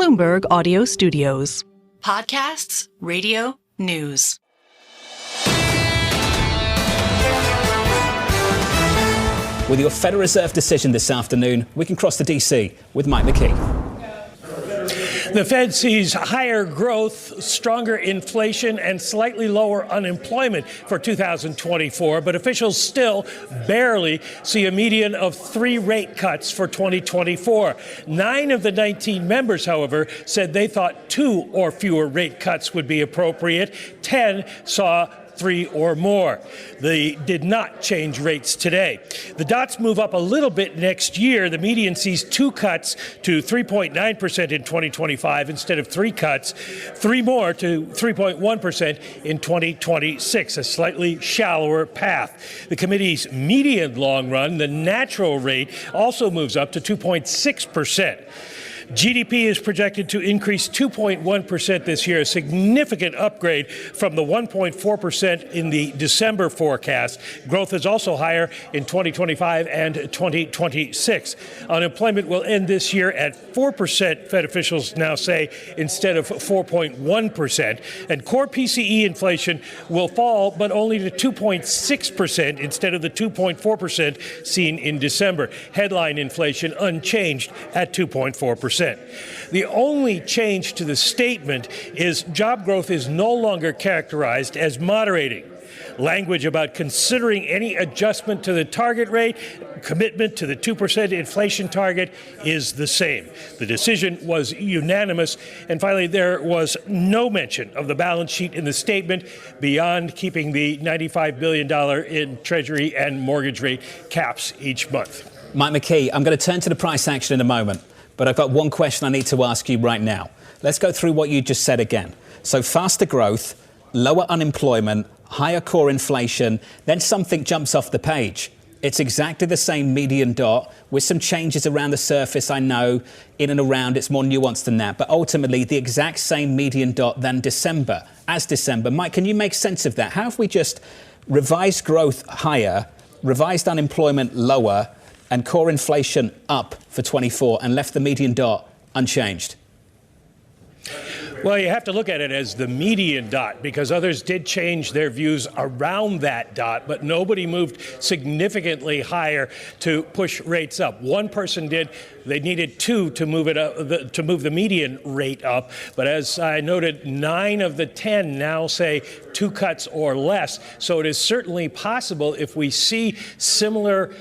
Bloomberg Audio Studios. Podcasts, radio, news. With your Federal Reserve decision this afternoon, we can cross to D.C. with Mike McKee. The Fed sees higher growth, stronger inflation, and slightly lower unemployment for 2024, but officials still barely see a median of 3 rate cuts for 2024. 9 of the 19 members, however, said they thought 2 or fewer rate cuts would be appropriate. 10 saw 3 or more. They did not change rates today. The dots move up a little bit next year. The median sees 2 cuts to 3.9% in 2025 instead of 3 cuts, 3 more to 3.1% in 2026, a slightly shallower path. The committee's median long run, the natural rate, also moves up to 2.6%. GDP is projected to increase 2.1% this year, a significant upgrade from the 1.4% in the December forecast. Growth is also higher in 2025 and 2026. Unemployment will end this year at 4%, Fed officials now say, instead of 4.1%. And core PCE inflation will fall, but only to 2.6% instead of the 2.4% seen in December. Headline inflation unchanged at 2.4%. The only change to the statement is job growth is no longer characterized as moderating. Language about considering any adjustment to the target rate, commitment to the 2% inflation target is the same. The decision was unanimous. And finally, there was no mention of the balance sheet in the statement beyond keeping the $95 billion in Treasury and mortgage rate caps each month. Mike McKee, I'm going to turn to the price action in a moment. But I've got one question I need to ask you right now. Let's go through what you just said again. So faster growth, lower unemployment, higher core inflation, then something jumps off the page. It's exactly the same median dot with some changes around the surface, I know, in and around. It's more nuanced than that. But ultimately, the exact same median dot than December, as December. Mike, can you make sense of that? How have we just revised growth higher, revised unemployment lower, and core inflation up for 24 and left the median dot unchanged? Well, you have to look at it as the median dot because others did change their views around that dot, but nobody moved significantly higher to push rates up. One person did. They needed 2 to move it up, to move the median rate up. But as I noted, 9 of the 10 now say 2 cuts or less. So it is certainly possible if we see similar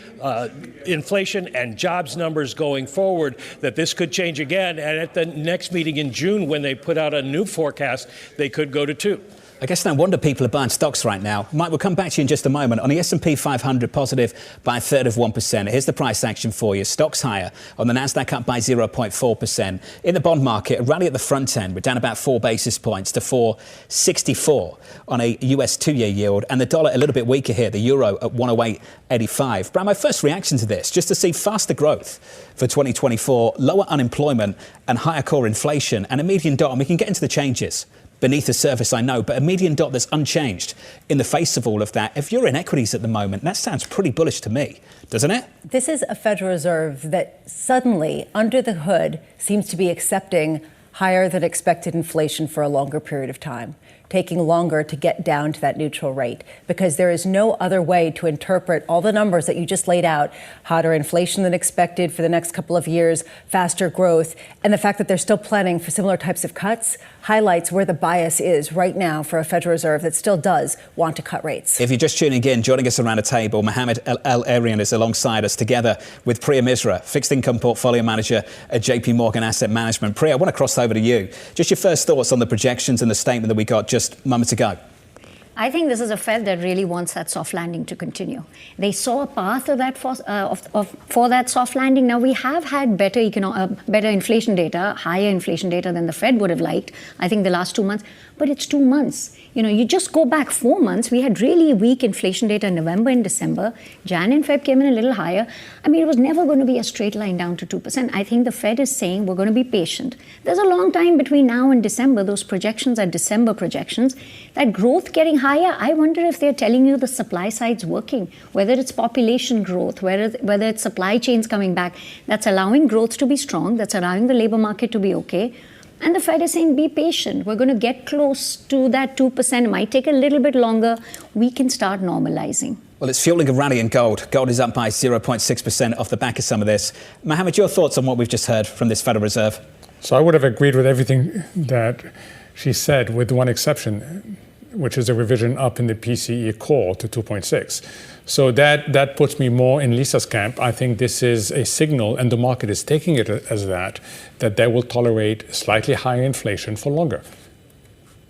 inflation and jobs numbers going forward that this could change again. And at the next meeting in June, when they put out a new forecast, they could go to 2. I guess no wonder people are buying stocks right now. Mike, we'll come back to you in just a moment. On the S&P 500, positive by 1/3%. Here's the price action for you. Stocks higher. On the Nasdaq, up by 0.4%. In the bond market, a rally at the front end. We're down about 4 basis points to 4.64 on a US 2-year yield. And the dollar a little bit weaker here. The euro at 108.85. Brad, my first reaction to this, just to see faster growth for 2024, lower unemployment and higher core inflation and a median dot. And we can get into the changes beneath the surface, I know, but a median dot that's unchanged in the face of all of that. If you're in equities at the moment, that sounds pretty bullish to me, doesn't it? This is a Federal Reserve that suddenly, under the hood, seems to be accepting higher than expected inflation for a longer period of time, taking longer to get down to that neutral rate, because there is no other way to interpret all the numbers that you just laid out: hotter inflation than expected for the next couple of years, faster growth, and the fact that they're still planning for similar types of cuts highlights where the bias is right now for a Federal Reserve that still does want to cut rates. If you're just tuning in, joining us around a table, Mohammed El-Arian is alongside us together with Priya Misra, fixed income portfolio manager at JP Morgan Asset Management. Priya, I want to cross over to you. Just your first thoughts on the projections and the statement that we got just moments ago. I think this is a Fed that really wants that soft landing to continue. They saw a path of that for that soft landing. Now, we have had better inflation data, higher inflation data than the Fed would have liked, I think, the last 2 months. But it's 2 months. You know, you just go back 4 months. We had really weak inflation data in November and December. Jan and Feb came in a little higher. I mean, it was never going to be a straight line down to 2%. I think the Fed is saying we're going to be patient. There's a long time between now and December. Those projections are December projections. That growth getting higher, I wonder if they're telling you the supply side's working, whether it's population growth, whether it's supply chains coming back. That's allowing growth to be strong. That's allowing the labor market to be okay. And the Fed is saying, be patient. We're going to get close to that 2%. It might take a little bit longer. We can start normalizing. Well, it's fueling a rally in gold. Gold is up by 0.6% off the back of some of this. Mohammed, your thoughts on what we've just heard from this Federal Reserve? So I would have agreed with everything that she said, with one exception, which is a revision up in the PCE core to 2.6. So that puts me more in Lisa's camp. I think this is a signal, and the market is taking it as that they will tolerate slightly higher inflation for longer.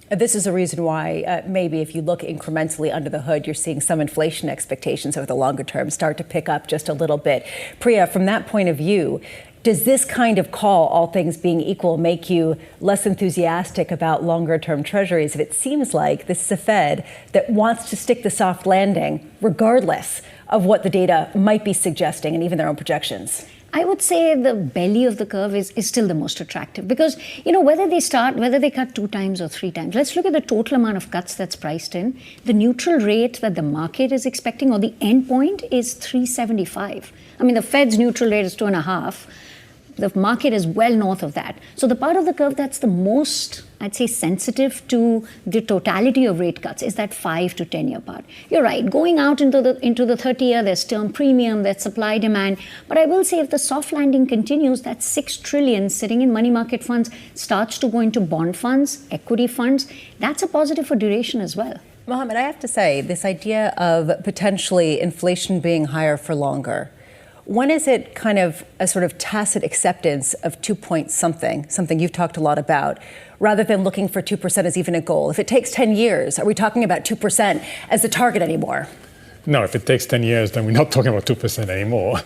This is a reason why maybe if you look incrementally under the hood, you're seeing some inflation expectations over the longer term start to pick up just a little bit. Priya, from that point of view, does this kind of call, all things being equal, make you less enthusiastic about longer-term treasuries if it seems like this is a Fed that wants to stick the soft landing regardless of what the data might be suggesting and even their own projections? I would say the belly of the curve is still the most attractive because, whether they cut 2 times or 3 times, let's look at the total amount of cuts that's priced in. The neutral rate that the market is expecting, or the end point, is 3.75. I mean, the Fed's neutral rate is 2.5. The market is well north of that. So the part of the curve that's the most, I'd say, sensitive to the totality of rate cuts is that 5 to 10 year part. You're right. Going out into the 30-year, there's term premium, there's supply demand. But I will say if the soft landing continues, that $6 trillion sitting in money market funds starts to go into bond funds, equity funds. That's a positive for duration as well. Mohammed, I have to say, this idea of potentially inflation being higher for longer, when is it kind of a sort of tacit acceptance of 2 point something you've talked a lot about, rather than looking for 2% as even a goal? If it takes 10 years, are we talking about 2% as the target anymore? No, if it takes 10 years, then we're not talking about 2% anymore.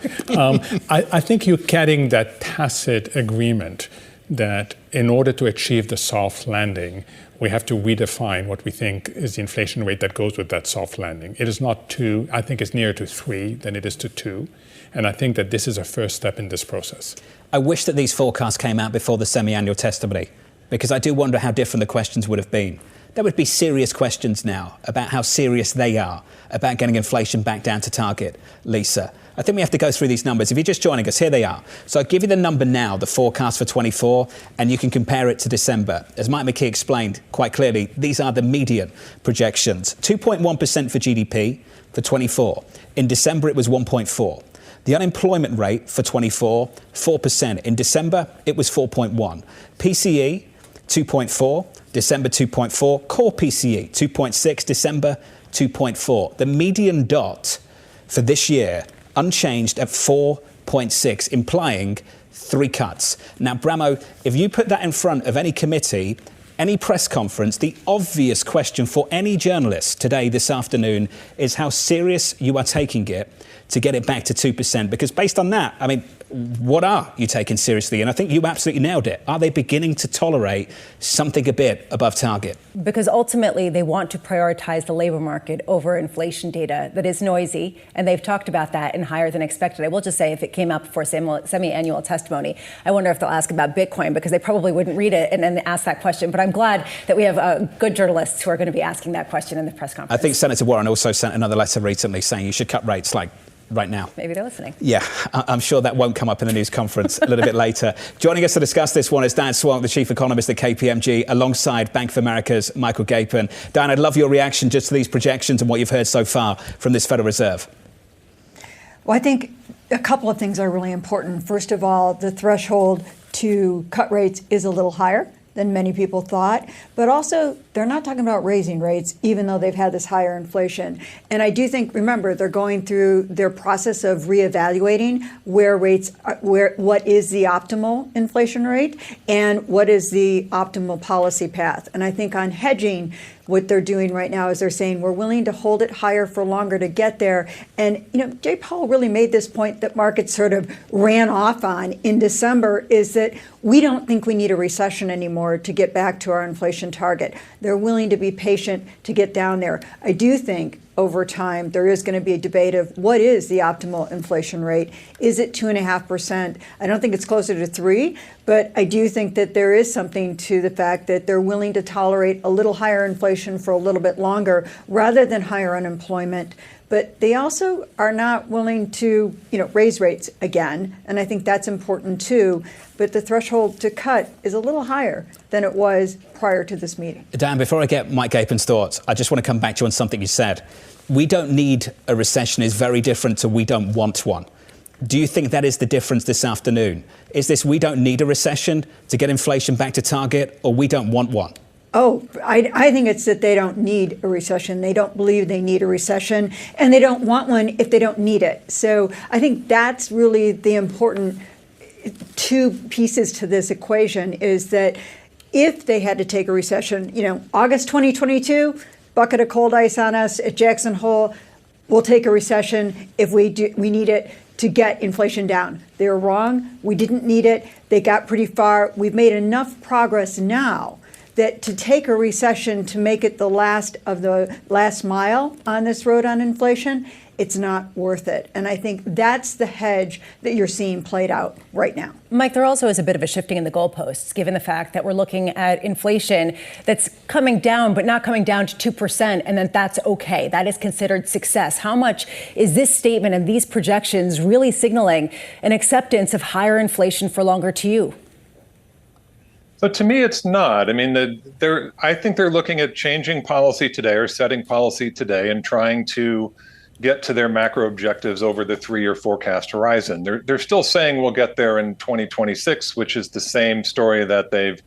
I think you're getting that tacit agreement that in order to achieve the soft landing, we have to redefine what we think is the inflation rate that goes with that soft landing. It is not 2. I think it's nearer to 3 than it is to 2. And I think that this is a first step in this process. I wish that these forecasts came out before the semi-annual testimony, because I do wonder how different the questions would have been. There would be serious questions now about how serious they are about getting inflation back down to target. Lisa, I think we have to go through these numbers. If you're just joining us, here they are. So I'll give you the number now, the forecast for 24, and you can compare it to December. As Mike McKee explained quite clearly, these are the median projections. 2.1% for GDP for 24. In December, it was 1.4. The unemployment rate for 24, 4%. In December, it was 4.1. PCE, 2.4. December, 2.4. Core PCE, 2.6. December, 2.4. The median dot for this year, unchanged at 4.6, implying 3 cuts. Now, Bramo, if you put that in front of any committee, any press conference, the obvious question for any journalist today, this afternoon, is how serious you are taking it to get it back to 2%. Because based on that, I mean, what are you taking seriously? And I think you absolutely nailed it. Are they beginning to tolerate something a bit above target? Because ultimately they want to prioritize the labor market over inflation data that is noisy. And they've talked about that and higher than expected. I will just say, if it came up for semi-annual testimony, I wonder if they'll ask about Bitcoin, because they probably wouldn't read it and then ask that question. But I'm glad that we have good journalists who are going to be asking that question in the press conference. I think Senator Warren also sent another letter recently saying you should cut rates like right now. Maybe they're listening. Yeah, I'm sure that won't come up in the news conference a little bit later. Joining us to discuss this one is Dan Swank, the chief economist at KPMG, alongside Bank of America's Michael Gapin. Dan, I'd love your reaction just to these projections and what you've heard so far from this Federal Reserve. Well, I think a couple of things are really important. First of all, the threshold to cut rates is a little higher than many people thought, but also they're not talking about raising rates, even though they've had this higher inflation. And I do think, remember, they're going through their process of reevaluating what is the optimal inflation rate and what is the optimal policy path. And I think on hedging, what they're doing right now is they're saying we're willing to hold it higher for longer to get there. And, Jay Powell really made this point that markets sort of ran off on in December, is that we don't think we need a recession anymore to get back to our inflation target. They're willing to be patient to get down there. I do think over time there is going to be a debate of what is the optimal inflation rate. Is it 2.5%? I don't think it's closer to 3%, but I do think that there is something to the fact that they're willing to tolerate a little higher inflation for a little bit longer rather than higher unemployment. but they also are not willing to, raise rates again. And I think that's important too. But the threshold to cut is a little higher than it was prior to this meeting. Dan, before I get Mike Gapen's thoughts, I just want to come back to you on something you said. We don't need a recession is very different to we don't want one. Do you think that is the difference this afternoon? Is this we don't need a recession to get inflation back to target, or we don't want one? Oh, I think it's that they don't need a recession. They don't believe they need a recession, and they don't want one if they don't need it. So I think that's really the important two pieces to this equation, is that if they had to take a recession, August 2022, bucket of cold ice on us at Jackson Hole, we'll take a recession if we need it to get inflation down. They were wrong. We didn't need it. They got pretty far. We've made enough progress now that to take a recession to make it the last mile on this road on inflation, it's not worth it. And I think that's the hedge that you're seeing played out right now. Mike, there also is a bit of a shifting in the goalposts, given the fact that we're looking at inflation that's coming down, but not coming down to 2%, and then that's okay. That is considered success. How much is this statement and these projections really signaling an acceptance of higher inflation for longer to you? So to me, it's not. I mean, I think they're looking at changing policy today or setting policy today and trying to get to their macro objectives over the 3-year forecast horizon. They're still saying we'll get there in 2026, which is the same story that they've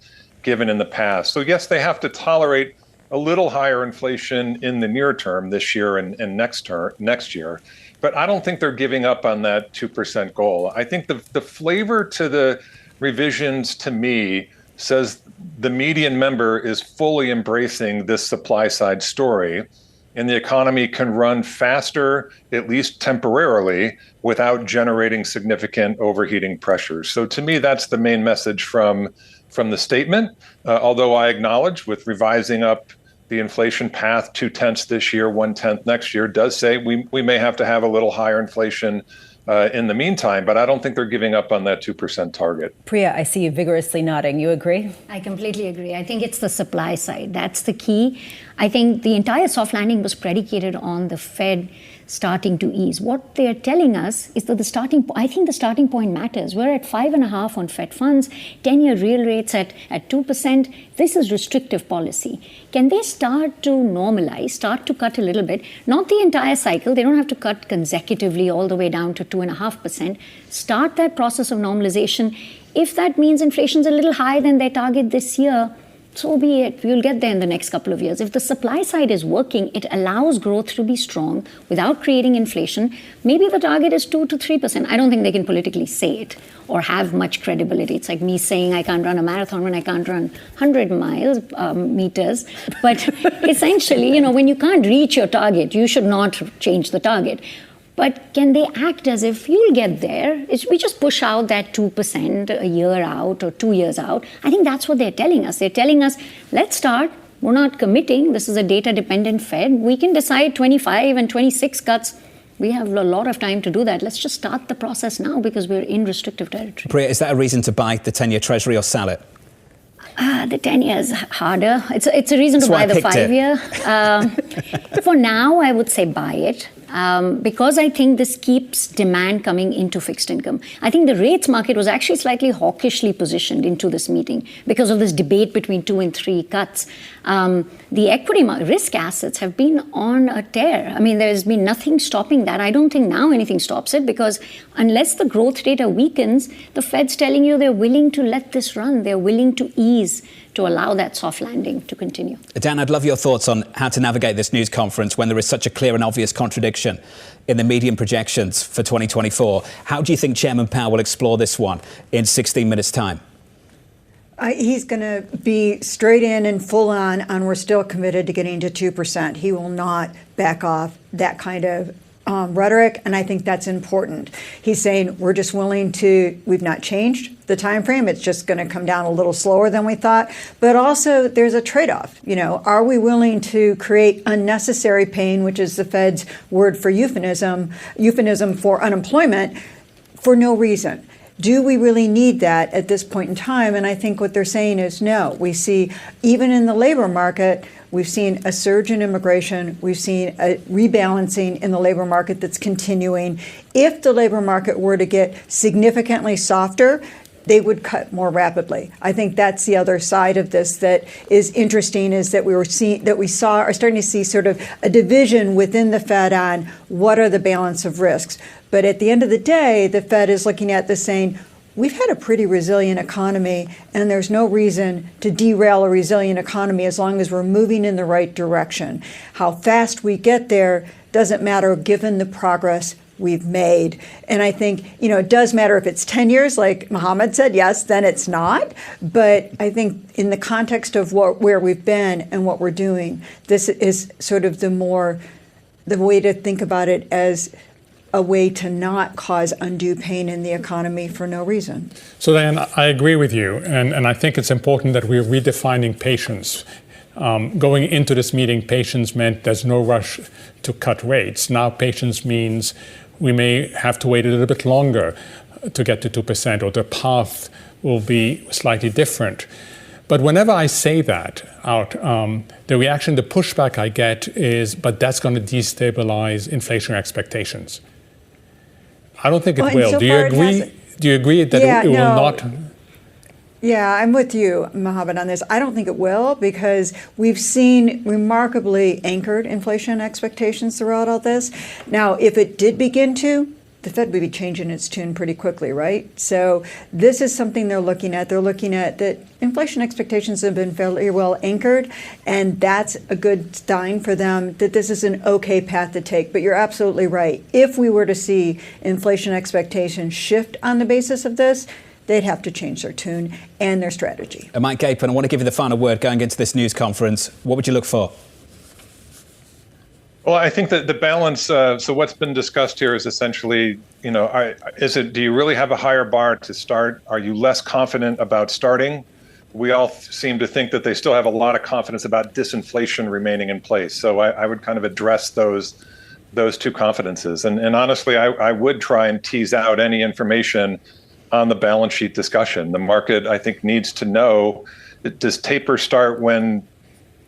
given in the past. So yes, they have to tolerate a little higher inflation in the near term this year and next year. But I don't think they're giving up on that 2% goal. I think the flavor to the revisions, to me, says the median member is fully embracing this supply side story, and the economy can run faster, at least temporarily, without generating significant overheating pressures. So to me, that's the main message from the statement, although I acknowledge with revising up the inflation path 0.2 this year, 0.1 next year, does say we may have to have a little higher inflation in the meantime, but I don't think they're giving up on that 2% target. Priya, I see you vigorously nodding. You agree? I completely agree. I think it's the supply side. That's the key. I think the entire soft landing was predicated on the Fed starting to ease. What they're telling us is that the starting point matters. We're at 5.5 on Fed funds, 10-year real rates at 2%. This is restrictive policy. Can they start to normalize, start to cut a little bit? Not the entire cycle. They don't have to cut consecutively all the way down to 2.5%. Start that process of normalization. If that means inflation's a little higher than their target this year, so be it. We'll get there in the next couple of years. If the supply side is working, it allows growth to be strong without creating inflation. Maybe the target is 2 to 3%. I don't think they can politically say it or have much credibility. It's like me saying I can't run a marathon when I can't run 100 meters. But essentially, when you can't reach your target, you should not change the target. But can they act as if you'll get there? We just push out that 2% a year out or 2 years out. I think that's what they're telling us. They're telling us, let's start. We're not committing. This is a data-dependent Fed. We can decide 25 and 26 cuts. We have a lot of time to do that. Let's just start the process now because we're in restrictive territory. Priya, is that a reason to buy the 10-year Treasury or sell it? The 10-year is harder. It's a reason to buy the 5-year. For now, I would say buy it. Because I think this keeps demand coming into fixed income. I think the rates market was actually slightly hawkishly positioned into this meeting because of this debate between 2 and 3 cuts. The equity risk assets have been on a tear. I mean, there's been nothing stopping that. I don't think now anything stops it because unless the growth data weakens, the Fed's telling you they're willing to let this run. They're willing to ease to allow that soft landing to continue. Dan, I'd love your thoughts on how to navigate this news conference when there is such a clear and obvious contradiction in the median projections for 2024. How do you think Chairman Powell will explore this one in 16 minutes' time? He's going to be straight in and full on we're still committed to getting to 2%. He will not back off that kind of rhetoric, and I think that's important. He's saying we're just willing to, we've not changed the time frame. It's just going to come down a little slower than we thought. But also there's a trade-off. Are we willing to create unnecessary pain, which is the Fed's word for euphemism for unemployment, for no reason? Do we really need that at this point in time? And I think what they're saying is no. We see, even in the labor market, We've seen a surge in immigration. We've seen a rebalancing in the labor market that's continuing. If the labor market were to get significantly softer, they would cut more rapidly. I think that's the other side of this that is interesting, is that are starting to see sort of a division within the Fed on what are the balance of risks. But at the end of the day, the Fed is looking at this saying, we've had a pretty resilient economy, and there's no reason to derail a resilient economy as long as we're moving in the right direction. How fast we get there doesn't matter given the progress we've made. And I think, it does matter if it's 10 years, like Mohammed said, yes, then it's not. But I think in the context of where we've been and what we're doing, this is sort of the way to think about it as a way to not cause undue pain in the economy for no reason. So Diane, I agree with you. And I think it's important that we're redefining patience. Going into this meeting, patience meant there's no rush to cut rates. Now patience means we may have to wait a little bit longer to get to 2%, or the path will be slightly different. But whenever I say that out, the reaction, the pushback I get is, but that's going to destabilize inflation expectations. I don't think it will. So do you agree? Do you agree that it will not? Yeah, I'm with you, Mohammed, on this. I don't think it will, because we've seen remarkably anchored inflation expectations throughout all this. Now, if it did begin to, the Fed would be changing its tune pretty quickly, right? So this is something they're looking at. They're looking at that inflation expectations have been fairly well anchored, and that's a good sign for them that this is an okay path to take. But you're absolutely right. If we were to see inflation expectations shift on the basis of this, they'd have to change their tune and their strategy. Mike Gapin, I want to give you the final word going into this news conference. What would you look for? Well, I think that the balance, so what's been discussed here is essentially, do you really have a higher bar to start? Are you less confident about starting? We all seem to think that they still have a lot of confidence about disinflation remaining in place. So I would kind of address those two confidences. And honestly, I would try and tease out any information on the balance sheet discussion. The market, I think, needs to know, does taper start when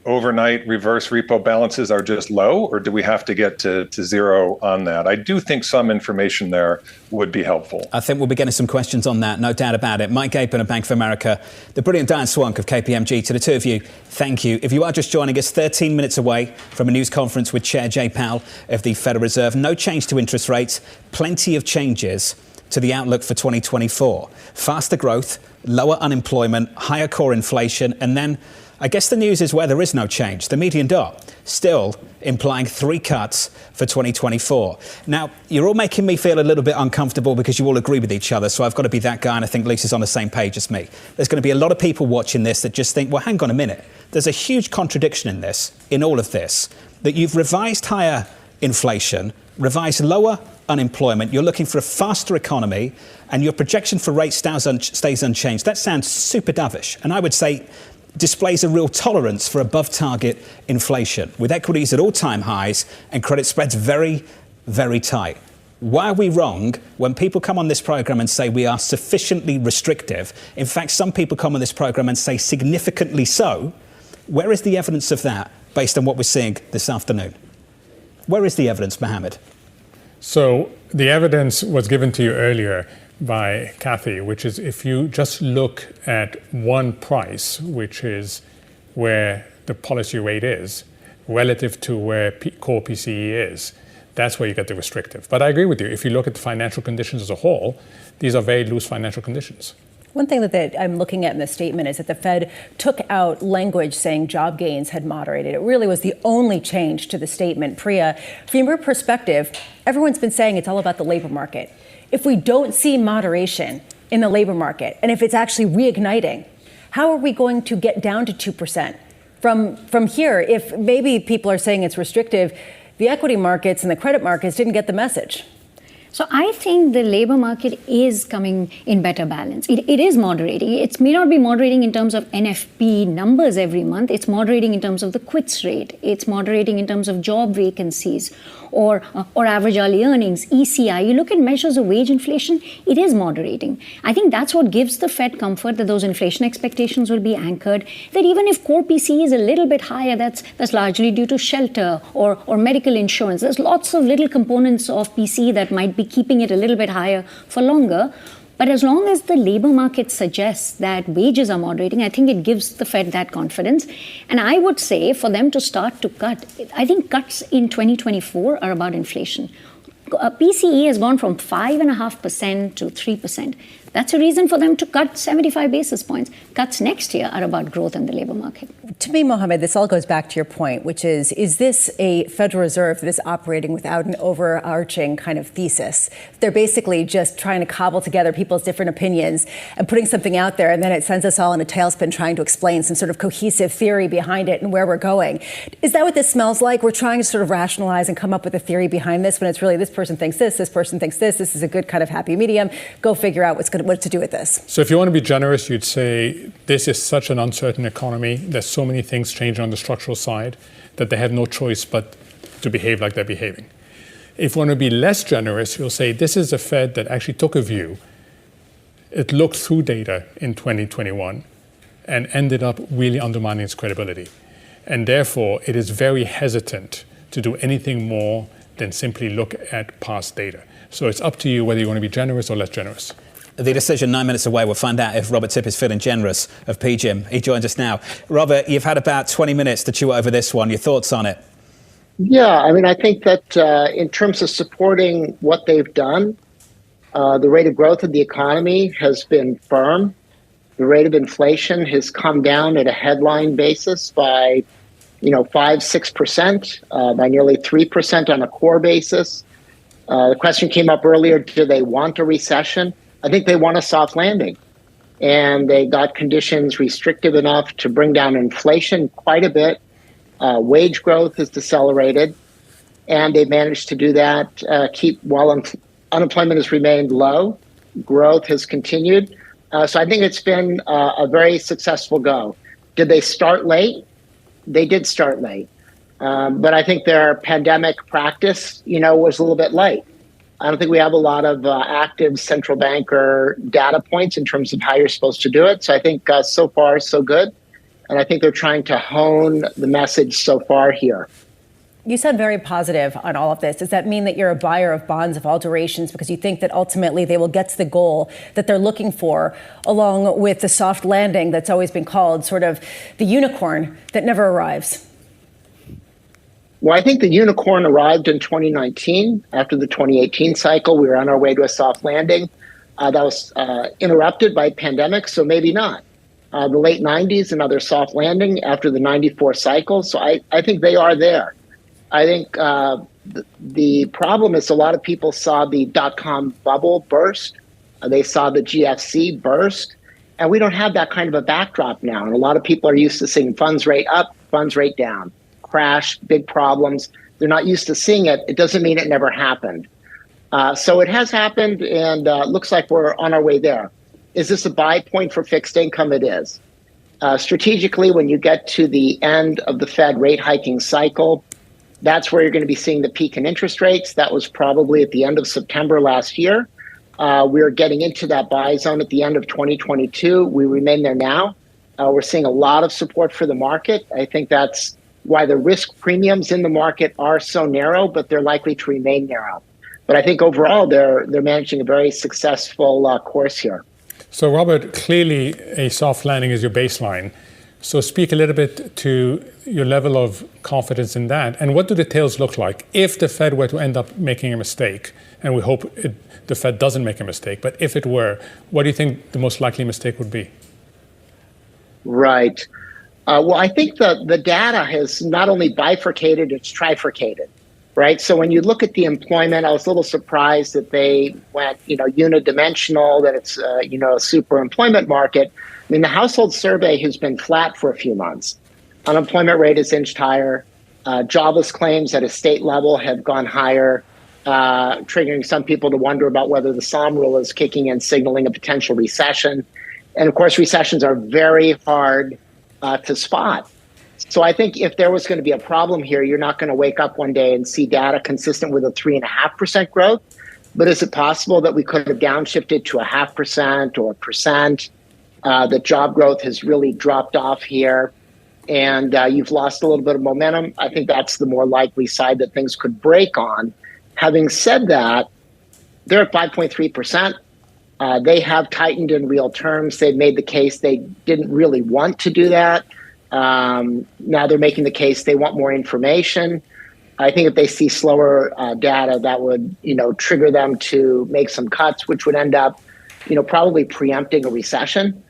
overnight reverse repo balances are just low, or do we have to get to zero on that? I do think some information there would be helpful. I think we'll be getting some questions on that, no doubt about it. Mike Gapin of Bank of America, the brilliant Diane Swonk of KPMG. To the two of you, thank you. If you are just joining us, 13 minutes away from a news conference with Chair Jay Powell of the Federal Reserve. No change to interest rates, plenty of changes to the outlook for 2024. Faster growth, lower unemployment, higher core inflation, and then I guess the news is where there is no change. The median dot still implying 3 cuts for 2024. Now, you're all making me feel a little bit uncomfortable because you all agree with each other, so I've got to be that guy, and I think Lisa's on the same page as me. There's going to be a lot of people watching this that just think, well, hang on a minute. There's a huge contradiction in all of this, that you've revised higher inflation, revised lower unemployment, you're looking for a faster economy, and your projection for rates stays unchanged. That sounds super dovish, and I would say displays a real tolerance for above target inflation, with equities at all-time highs and credit spreads very, very tight. Why are we wrong when people come on this program and say we are sufficiently restrictive? In fact, some people come on this program and say significantly so. Where is the evidence of that based on what we're seeing this afternoon? Where is the evidence, Mohammed? So the evidence was given to you earlier by Kathy, which is if you just look at one price, which is where the policy rate is, relative to where core PCE is, that's where you get the restrictive. But I agree with you. If you look at the financial conditions as a whole, these are very loose financial conditions. One thing that I'm looking at in the statement is that the Fed took out language saying job gains had moderated. It really was the only change to the statement. Priya, from your perspective, everyone's been saying it's all about the labor market. If we don't see moderation in the labor market, and if it's actually reigniting, how are we going to get down to 2%? From here, if maybe people are saying it's restrictive, the equity markets and the credit markets didn't get the message. So I think the labor market is coming in better balance. It is moderating. It may not be moderating in terms of NFP numbers every month. It's moderating in terms of the quits rate. It's moderating in terms of job vacancies or average hourly earnings, ECI. You look at measures of wage inflation, it is moderating. I think that's what gives the Fed comfort that those inflation expectations will be anchored, that even if core PCE is a little bit higher, that's largely due to shelter or medical insurance. There's lots of little components of PCE that might be keeping it a little bit higher for longer. But as long as the labor market suggests that wages are moderating, I think it gives the Fed that confidence. And I would say for them to start to cut, I think cuts in 2024 are about inflation. PCE has gone from 5.5% to 3%. That's a reason for them to cut 75 basis points. Cuts next year are about growth in the labor market. To me, Mohammed, this all goes back to your point, which is this a Federal Reserve that is operating without an overarching kind of thesis? They're basically just trying to cobble together people's different opinions and putting something out there, and then it sends us all in a tailspin trying to explain some sort of cohesive theory behind it and where we're going. Is that what this smells like? We're trying to sort of rationalize and come up with a theory behind this when it's really this person thinks this person thinks this is a good kind of happy medium. Go figure out what to do with this. So if you want to be generous, you'd say this is such an uncertain economy. There's so many things changing on the structural side that they have no choice but to behave like they're behaving. If you want to be less generous, you'll say this is a Fed that actually took a view. It looked through data in 2021 and ended up really undermining its credibility. And therefore, it is very hesitant to do anything more than simply look at past data. So it's up to you whether you want to be generous or less generous. The decision 9 minutes away. We'll find out if Robert Tipp is feeling generous of PGIM. He joins us now. Robert, you've had about 20 minutes to chew over this one. Your thoughts on it? Yeah, I mean, I think that in terms of supporting what they've done, the rate of growth of the economy has been firm. The rate of inflation has come down at a headline basis by, 5-6%, by nearly 3% on a core basis. The question came up earlier, do they want a recession? I think they want a soft landing. And they got conditions restrictive enough to bring down inflation quite a bit. Wage growth has decelerated. And they've managed to do that while unemployment has remained low. Growth has continued. So I think it's been a very successful go. Did they start late? They did start late. But I think their pandemic practice, was a little bit light. I don't think we have a lot of active central banker data points in terms of how you're supposed to do it. So I think so far, so good. And I think they're trying to hone the message so far here. You sound very positive on all of this. Does that mean that you're a buyer of bonds of all durations because you think that ultimately they will get to the goal that they're looking for, along with the soft landing that's always been called sort of the unicorn that never arrives? Well, I think the unicorn arrived in 2019 after the 2018 cycle. We were on our way to a soft landing. That was interrupted by pandemic, so maybe not. The late 90s, another soft landing after the 94 cycle. So I think they are there. I think the problem is a lot of people saw the dot-com bubble burst. They saw the GFC burst. And we don't have that kind of a backdrop now. And a lot of people are used to seeing funds rate up, funds rate down. Crash, big problems. They're not used to seeing it. It doesn't mean it never happened. So it has happened, and looks like we're on our way there. Is this a buy point for fixed income? It is. Strategically, when you get to the end of the Fed rate hiking cycle, that's where you're going to be seeing the peak in interest rates. That was probably at the end of September last year. We are getting into that buy zone at the end of 2022. We remain there now. We're seeing a lot of support for the market. I think that's why the risk premiums in the market are so narrow, but they're likely to remain narrow. But I think overall, they're managing a very successful course here. So, Robert, clearly a soft landing is your baseline. So speak a little bit to your level of confidence in that. And what do the tails look like if the Fed were to end up making a mistake? And we hope the Fed doesn't make a mistake. But if it were, what do you think the most likely mistake would be? Right. Well, I think the data has not only bifurcated, it's trifurcated, right? So when you look at the employment, I was a little surprised that they went, unidimensional, that it's, a super employment market. I mean, the household survey has been flat for a few months. Unemployment rate has inched higher. Jobless claims at a state level have gone higher. triggering some people to wonder about whether the Somme rule is kicking in, signaling a potential recession. And of course, recessions are very hard to spot. So I think if there was going to be a problem here, you're not going to wake up one day and see data consistent with a 3.5% growth. But is it possible that we could have downshifted to 0.5% or 1%? That job growth has really dropped off here, and you've lost a little bit of momentum? I think that's the more likely side that things could break on. Having said that, they're at 5.3%. They have tightened in real terms. They've made the case they didn't really want to do that. Now they're making the case they want more information. I think if they see slower data, that would, trigger them to make some cuts, which would end up, probably preempting a recession.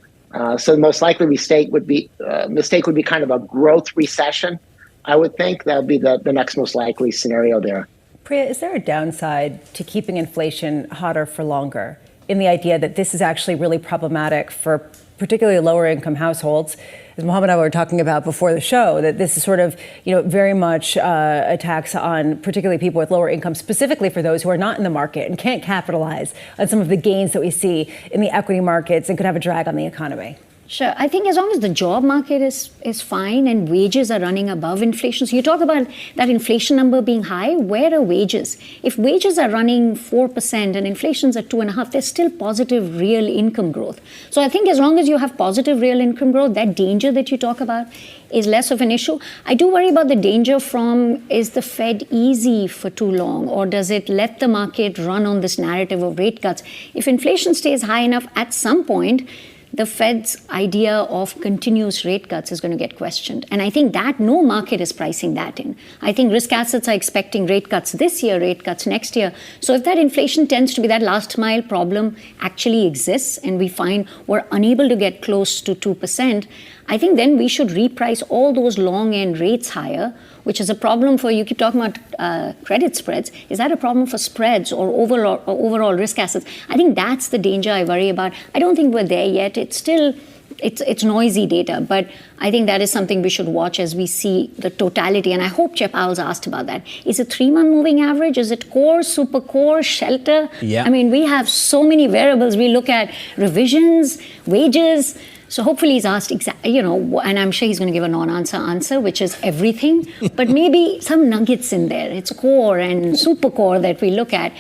So the most likely mistake would be kind of a growth recession. I would think that would be the next most likely scenario there. Priya, is there a downside to keeping inflation hotter for longer, in the idea that this is actually really problematic for particularly lower income households? As Mohammed and I were talking about before the show, that this is sort of, very much a tax on particularly people with lower income, specifically for those who are not in the market and can't capitalize on some of the gains that we see in the equity markets and could have a drag on the economy. Sure. I think as long as the job market is fine and wages are running above inflation. So you talk about that inflation number being high. Where are wages? If wages are running 4% and inflation's at 2.5%, there's still positive real income growth. So I think as long as you have positive real income growth, that danger that you talk about is less of an issue. I do worry about the danger from, is the Fed easy for too long, or does it let the market run on this narrative of rate cuts? If inflation stays high enough, at some point, the Fed's idea of continuous rate cuts is going to get questioned. And I think that no market is pricing that in. I think risk assets are expecting rate cuts this year, rate cuts next year. So if that inflation tends to be that last mile problem actually exists and we find we're unable to get close to 2%, I think then we should reprice all those long end rates higher, which is a problem for, you keep talking about credit spreads. Is that a problem for spreads or overall risk assets? I think that's the danger I worry about. I don't think we're there yet. It's still, it's noisy data, but I think that is something we should watch as we see the totality. And I hope Chair Powell's asked about that. Is it 3-month moving average? Is it core, super core, shelter? Yeah. I mean, we have so many variables. We look at revisions, wages. So hopefully he's asked exactly, and I'm sure he's going to give a non-answer answer, which is everything, but maybe some nuggets in there. It's core and super core that we look at.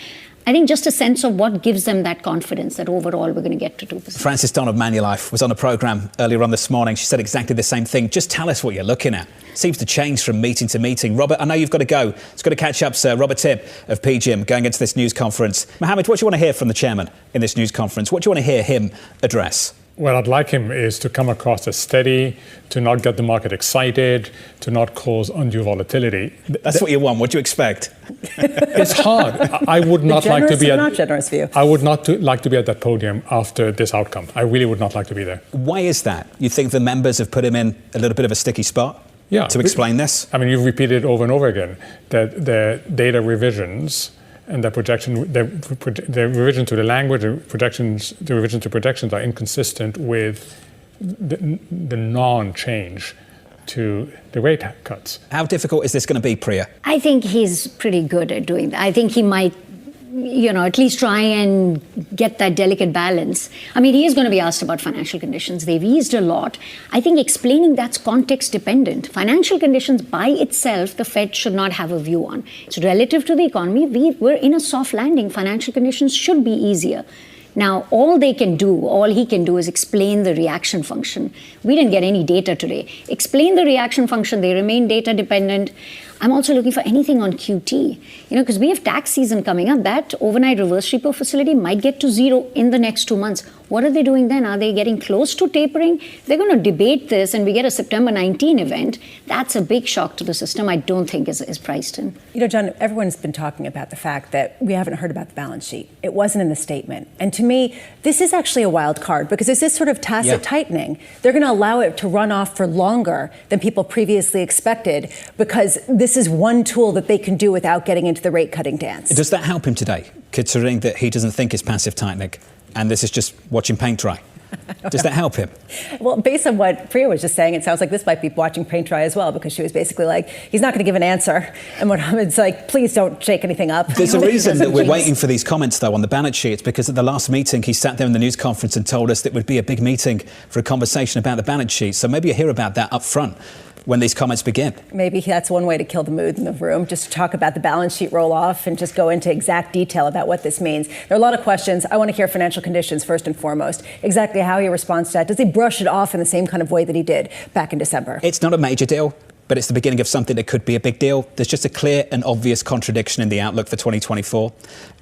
I think just a sense of what gives them that confidence that overall we're going to get to 2%. Frances Don of Manulife was on a programme earlier on this morning. She said exactly the same thing. Just tell us what you're looking at. Seems to change from meeting to meeting. Robert, I know you've got to go. It's got to catch up, sir. Robert Tipp of PGIM going into this news conference. Mohammed, what do you want to hear from the chairman in this news conference? What do you want to hear him address? What I'd like him is to come across as steady, to not get the market excited, to not cause undue volatility. That's what you want. What do you expect? It's hard. I would not like to be not generous view. I would not like to be at that podium after this outcome. I really would not like to be there. Why is that? You think the members have put him in a little bit of a sticky spot? Yeah. To explain this? I mean, you've repeated over and over again that the data revisions and the revision to the language, the revision to projections are inconsistent with the non-change to the rate cuts. How difficult is this going to be, Priya? I think he's pretty good at doing that. I think he might, at least try and get that delicate balance. I mean, he is going to be asked about financial conditions. They've eased a lot. I think explaining that's context dependent. Financial conditions by itself, the Fed should not have a view on. It's relative to the economy. We're in a soft landing. Financial conditions should be easier. Now, all he can do is explain the reaction function. We didn't get any data today. Explain the reaction function. They remain data dependent. I'm also looking for anything on QT, because we have tax season coming up. That overnight reverse repo facility might get to zero in the next 2 months. What are they doing then? Are they getting close to tapering? They're going to debate this and we get a September 19 event. That's a big shock to the system. I don't think is priced in. John, everyone's been talking about the fact that we haven't heard about the balance sheet. It wasn't in the statement. And to me, this is actually a wild card because it's this sort of tacit tightening. They're going to allow it to run off for longer than people previously expected because this is one tool that they can do without getting into the rate cutting dance. Does that help him today, considering that he doesn't think it's passive tightening and this is just watching paint dry? Does that help him? Well, based on what Priya was just saying, it sounds like this might be watching paint dry as well, because she was basically like, he's not going to give an answer. And Mohammed's like, please don't shake anything up. There's a reason that we're waiting for these comments, though, on the balance sheet. It's because at the last meeting, he sat there in the news conference and told us that it would be a big meeting for a conversation about the balance sheet. So maybe you hear about that up front when these comments begin. Maybe that's one way to kill the mood in the room, just to talk about the balance sheet roll-off and just go into exact detail about what this means. There are a lot of questions. I want to hear financial conditions first and foremost. Exactly how he responds to that. Does he brush it off in the same kind of way that he did back in December? It's not a major deal, but it's the beginning of something that could be a big deal. There's just a clear and obvious contradiction in the outlook for 2024.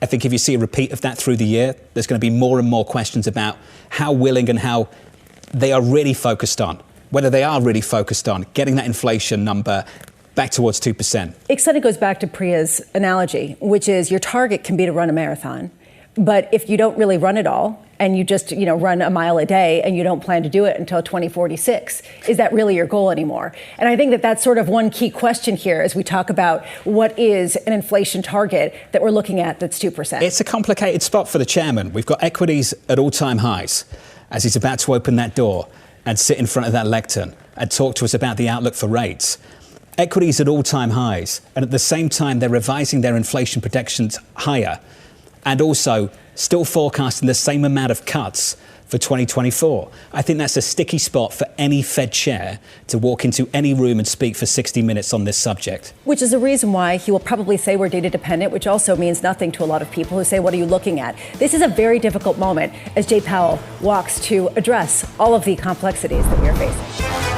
I think if you see a repeat of that through the year, there's going to be more and more questions about how willing and how they are really focused on, whether they are really focused on getting that inflation number back towards 2%. It kind of goes back to Priya's analogy, which is your target can be to run a marathon. But if you don't really run it all and you just, run a mile a day and you don't plan to do it until 2046, is that really your goal anymore? And I think that that's sort of one key question here as we talk about what is an inflation target that we're looking at that's 2%. It's a complicated spot for the chairman. We've got equities at all-time highs as he's about to open that door and sit in front of that lectern and talk to us about the outlook for rates. Equities at all-time highs, and at the same time they're revising their inflation projections higher and also still forecasting the same amount of cuts for 2024. I think that's a sticky spot for any Fed chair to walk into any room and speak for 60 minutes on this subject. Which is the reason why he will probably say we're data dependent, which also means nothing to a lot of people who say, what are you looking at? This is a very difficult moment as Jay Powell walks to address all of the complexities that we are facing.